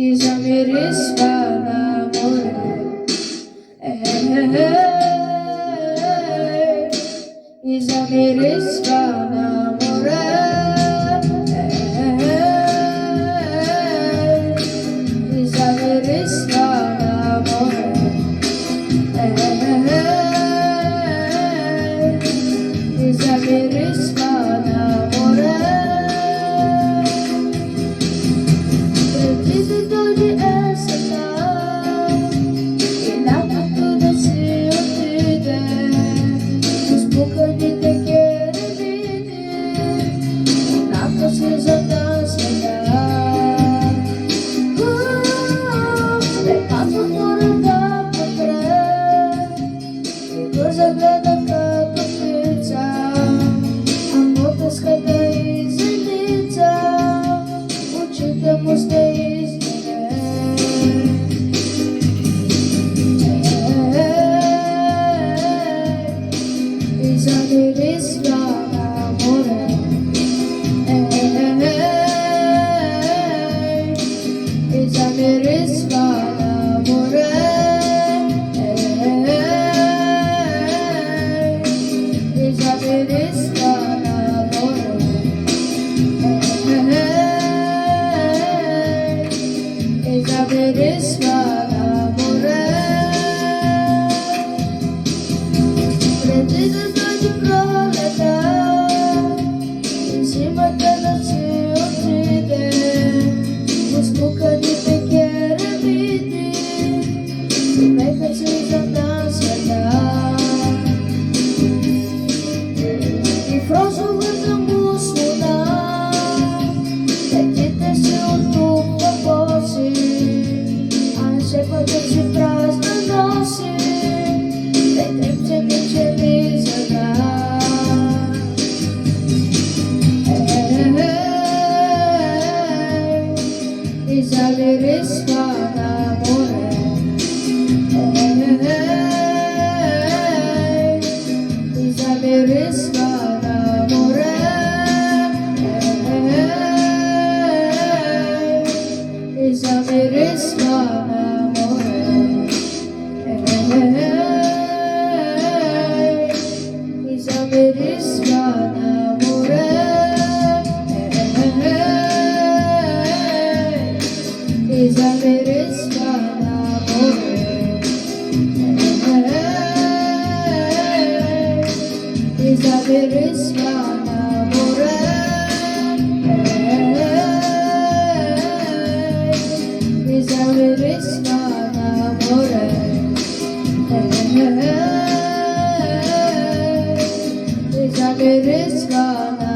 Izamiriswa namore, Izamiriswa namore, Izamiriswa namore, Izamiriswa namore. Preciso de essa e nada tudo se olvida. Os poucos de te querer viver, não precisa dançar. Pecado por andar por trás, que coisa grande que tu pizza, amor das cadeias e pizza, o te demonstrei. Izamiriswa namore, Izamiriswa namore, Izamiriswa namore, Izamiriswa namore. Preciso de proletar em cima da nossa orquídea, os poucos de te querer viver, como é que precisa dançar? E frozo vamos mudar, é que te sinto por você, a chefa de te traz na nossa. Izamiriswa namore, Izamiriswa namore, Izamiriswa namore, Izamiriswa namore, Izamiriswa namore, Izamiriswa namore, Izamiriswa namore, Izamiriswa namore.